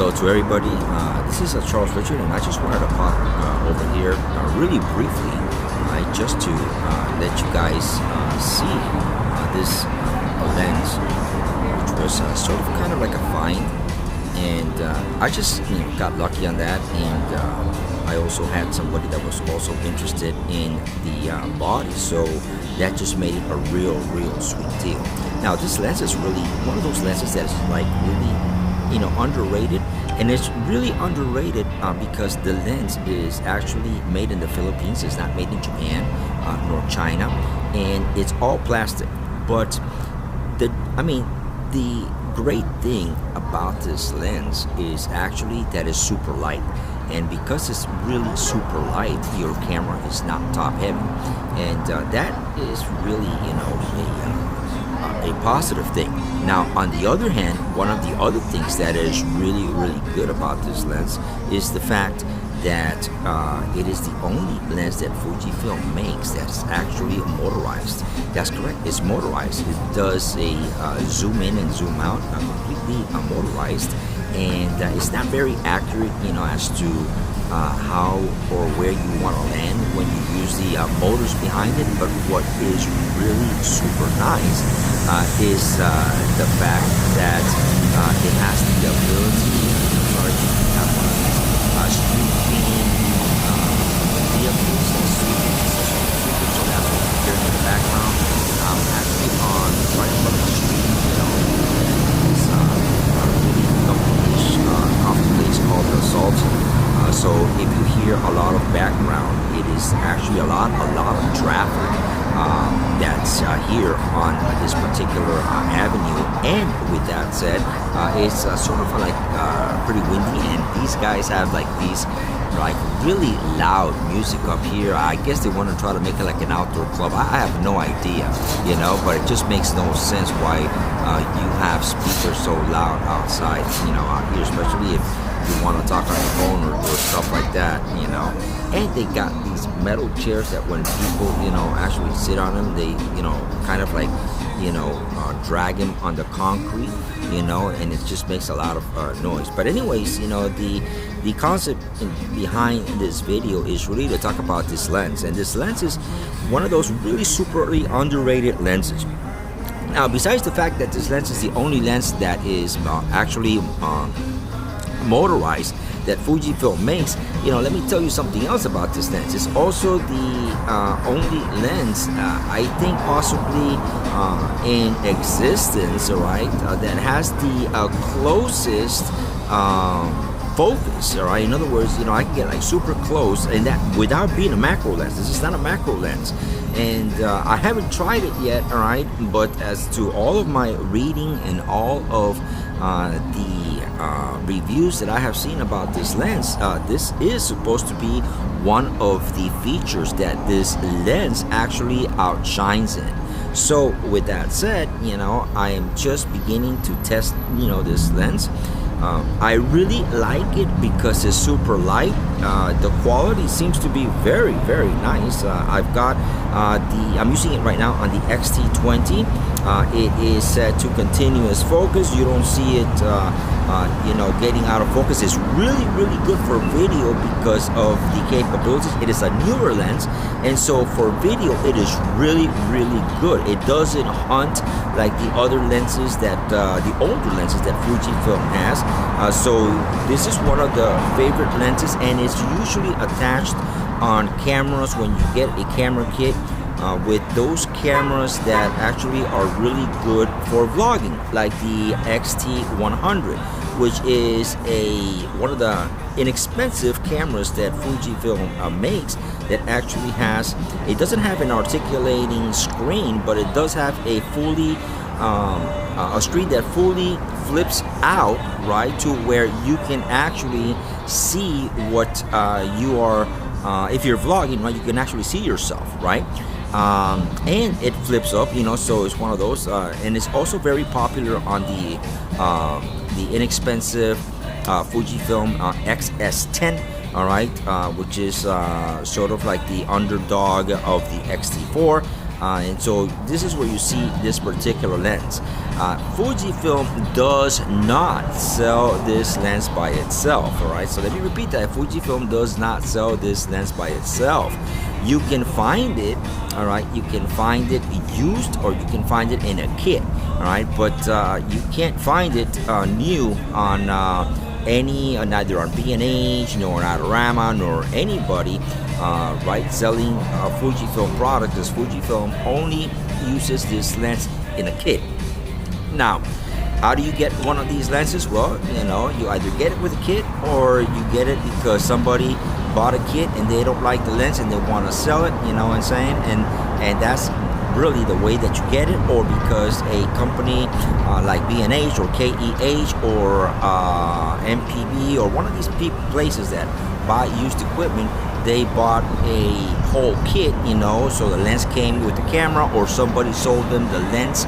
Hello to everybody. This is Charles Richard, and I just wanted to pop over here really briefly, just to let you guys see this lens, which was sort of kind of like a find, and I just got lucky on that, and I also had somebody that was also interested in the body, so that just made it a real sweet deal. Now this lens is really one of those lenses that is like really underrated, and it's really underrated because the lens is actually made in the Philippines. It's not made in Japan nor China, and it's all plastic. But the great thing about this lens is actually that it's super light, and because it's really super light, your camera is not top heavy, and that is really a positive thing. Now, on the other hand, one of the other things that is really good about this lens is the fact that it is the only lens that Fujifilm makes that's actually motorized. That's correct, it's motorized. It does a zoom in and zoom out, completely motorized, and it's not very accurate, as to how or where you want to land when you use the motors behind it. But what is really super nice is the fact that it has the ability to have one of these street cleaning vehicles that so that's what you hear in the background. I'm actually on right in front of the street, it's a really lovely-ish coffee place called the Salt. So if you hear a lot of background, it is actually a lot of traffic that's here on this particular avenue. And with that said, it's sort of like pretty windy, and these guys have like these really loud music up here. I guess they want to try to make it like an outdoor club. I have no idea, but it just makes no sense why you have speakers so loud outside, out here, especially if you want to talk on the phone or stuff like that, And they got these metal chairs that when people, actually sit on them, they, kind of like, drag them on the concrete, and it just makes a lot of noise. But anyways, the concept behind this video is really to talk about this lens, and this lens is one of those really superly underrated lenses. Now, besides the fact that this lens is the only lens that is actually motorized that Fujifilm makes, let me tell you something else about this lens. It's also the only lens, I think possibly in existence, right, that has the closest focus, all right? In other words, I can get like super close, and that without being a macro lens. This is not a macro lens, and I haven't tried it yet, all right? But as to all of my reading and all of the reviews that I have seen about this lens, this is supposed to be one of the features that this lens actually outshines in. So with that said, I am just beginning to test, this lens. I really like it because it's super light. The quality seems to be very nice. I've got I'm using it right now on the XT20. It is set to continuous focus. You don't see it getting out of focus. It's really good for video because of the capabilities. It is a newer lens, and so for video it is really good. It doesn't hunt like the other lenses that the older lenses that Fujifilm has. So this is one of the favorite lenses, and it's usually attached on cameras when you get a camera kit. With those cameras that actually are really good for vlogging, like the XT100, which is one of the inexpensive cameras that Fujifilm makes, that actually has, it doesn't have an articulating screen, but it does have a fully a screen that fully flips out, right, to where you can actually see what you are, if you're vlogging, right, you can actually see yourself, right? And it flips up, so it's one of those, and it's also very popular on the inexpensive Fujifilm XS10, all right, which is sort of like the underdog of the X-T4. And so this is where you see this particular lens. Fujifilm does not sell this lens by itself. All right, so let me repeat that. Fujifilm does not sell this lens by itself. You can find it, all right, you can find it used, or you can find it in a kit, all right, but you can't find it new on neither on B&H nor Adorama nor anybody, right, selling a Fujifilm product, because Fujifilm only uses this lens in a kit. Now, how do you get one of these lenses? Well, you either get it with a kit, or you get it because somebody bought a kit and they don't like the lens and they want to sell it, you know what I'm saying? And that's really the way that you get it, or because a company like B&H or KEH or MPB or one of these places that buy used equipment, they bought a whole kit, so the lens came with the camera, or somebody sold them the lens,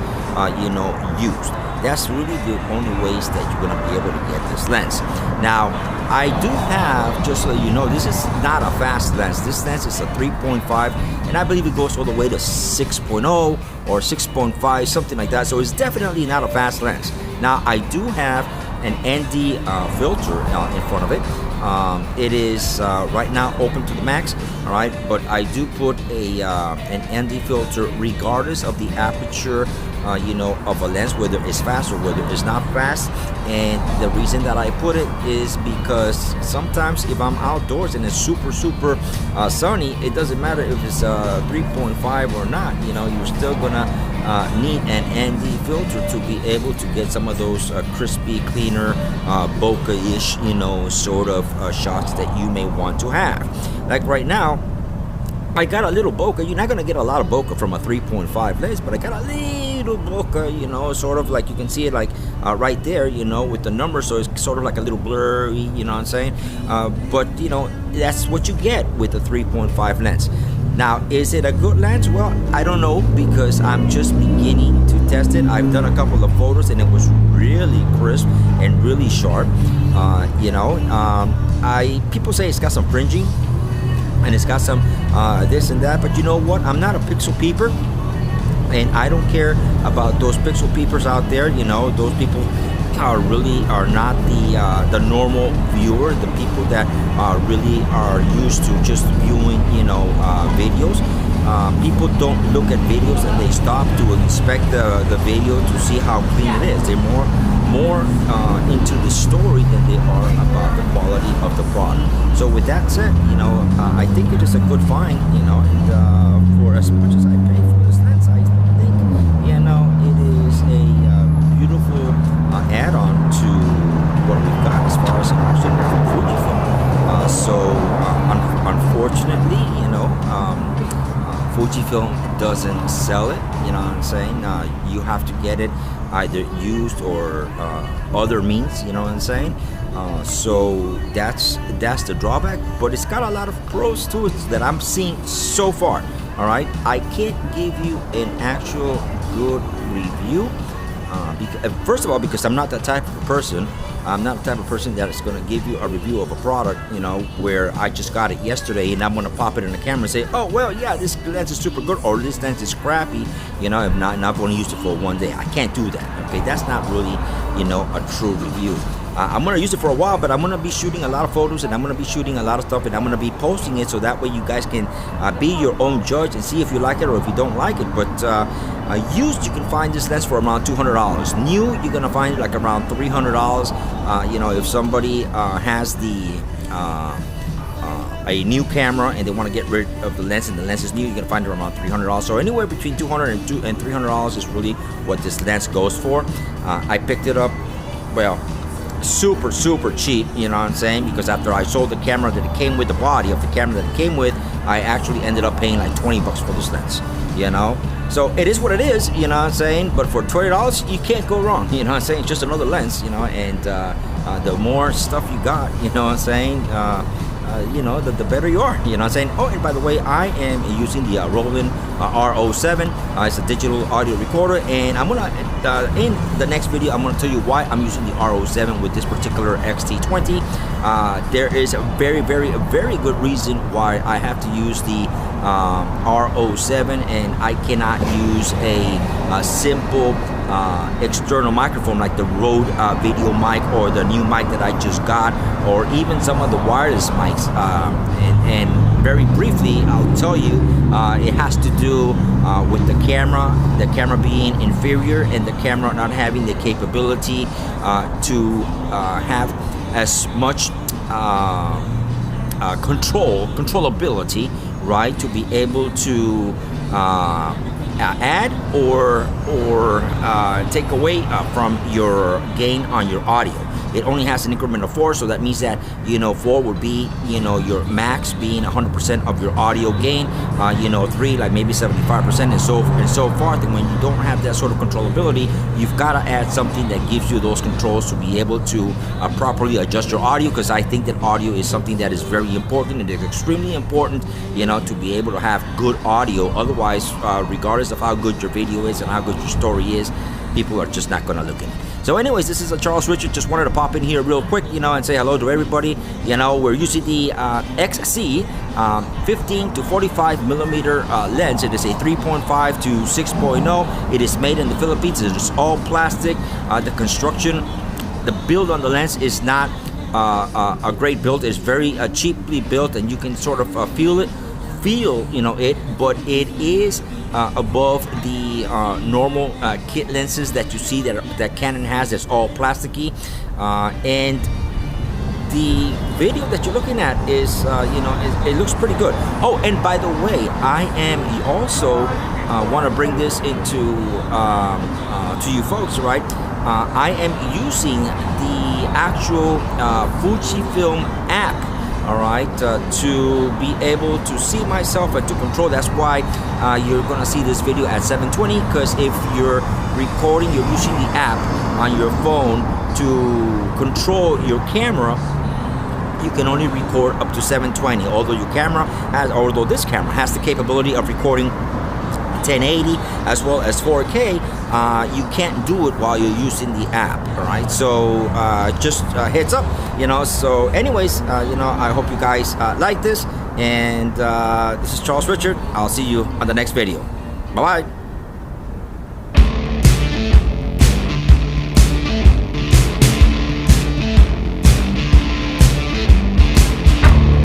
used. That's really the only ways that you're going to be able to get this lens. Now, I do have, just so you know, this is not a fast lens. This lens is a 3.5, and I believe it goes all the way to 6.0 or 6.5, something like that. So it's definitely not a fast lens. Now, I do have an ND filter in front of it. It is right now open to the max, all right, but I do put an ND filter regardless of the aperture, of a lens, whether it's fast or whether it's not fast. And the reason that I put it is because sometimes if I'm outdoors and it's super sunny, it doesn't matter if it's 3.5 or not, you're still gonna need an ND filter to be able to get some of those crispy, cleaner, bokeh-ish, sort of shots that you may want to have. Like right now, I got a little bokeh. You're not going to get a lot of bokeh from a 3.5 lens, but I got a little bokeh, sort of like you can see it like right there, with the number, so it's sort of like a little blurry, you know what I'm saying? But, that's what you get with the 3.5 lens. Now, is it a good lens? Well, I don't know, because I'm just beginning to test it. I've done a couple of photos and it was really crisp and really sharp. People say it's got some fringing and it's got some this and that, but you know what? I'm not a pixel peeper, and I don't care about those pixel peepers out there. Those people are not the normal viewer, the people that really are used to just viewing videos. People don't look at videos and they stop to inspect the video to see how clean it is. They're more into the story than they are about the quality of the product. So with that said, I think it is a good find, and for as much as I pay for this lens, I think it is a beautiful add-on to what we've got as far as an option from Fujifilm. Unfortunately, Fujifilm doesn't sell it, you know what I'm saying? You have to get it either used or other means, you know what I'm saying? So that's the drawback, but it's got a lot of pros to it that I'm seeing so far. All right, I can't give you an actual good review. First of all, because I'm not that type of person. I'm not the type of person that is going to give you a review of a product, where I just got it yesterday and I'm going to pop it in the camera and say, oh, well, yeah, this lens is super good, or this lens is crappy, if not going to use it for one day. I can't do that, okay? That's not really, a true review. I'm going to use it for a while, but I'm going to be shooting a lot of photos, and I'm going to be shooting a lot of stuff, and I'm going to be posting it, so that way you guys can be your own judge and see if you like it or if you don't like it. But used, you can find this lens for around $200. New, you're going to find it like around $300. If somebody has a new camera and they want to get rid of the lens and the lens is new, you're going to find it around $300. So anywhere between $200 and $300 is really what this lens goes for. I picked it up, well, super cheap, you know what I'm saying, because after I sold the camera that it came with, the body of the camera that it came with, I actually ended up paying like $20 for this lens, so it is what it is, you know what I'm saying. But for $20, you can't go wrong, you know what I'm saying. It's just another lens, and the more stuff you got, you know what I'm saying, the better you are. You know what I'm saying? Oh, and by the way, I am using the Roland R07. It's a digital audio recorder, and I'm gonna in the next video I'm gonna tell you why I'm using the R07 with this particular XT20. There is a very good reason why I have to use the R07, and I cannot use a simple external microphone like the Rode video mic or the new mic that I just got, or even some of the wireless mics. And very briefly, I'll tell you, it has to do with the camera being inferior, and the camera not having the capability to have as much controllability, right, to be able to add or take away from your gain on your audio. It only has an increment of 4, so that means that 4 would be your max, being 100% of your audio gain. 3 like maybe 75%, and so forth. And when you don't have that sort of controllability, you've got to add something that gives you those controls to be able to properly adjust your audio. Because I think that audio is something that is very important, and it's extremely important, to be able to have good audio. Otherwise, regardless of how good your video is and how good your story is, people are just not gonna look at it. So anyways, this is Charles Richard. Just wanted to pop in here real quick, and say hello to everybody. We're using the XC 15 to 45 millimeter lens. It is a 3.5 to 6.0. It is made in the Philippines. It is all plastic. The construction, the build on the lens is not a great build. It's very cheaply built, and you can sort of feel it, but it is above the normal kit lenses that you see that Canon has. That's all plasticky, and the video that you're looking at is it looks pretty good. Oh, and by the way, I am also want to bring this into to you folks, right? I am using the actual Fujifilm app, all right, to be able to see myself and to control. That's why you're gonna see this video at 720, because if you're recording, you're using the app on your phone to control your camera, you can only record up to 720. Although this camera has the capability of recording 1080 as well as 4K, you can't do it while you're using the app. All right, so just heads up, so anyways, I hope you guys like this, and this is Charles Richard. I'll see you on the next video. Bye bye.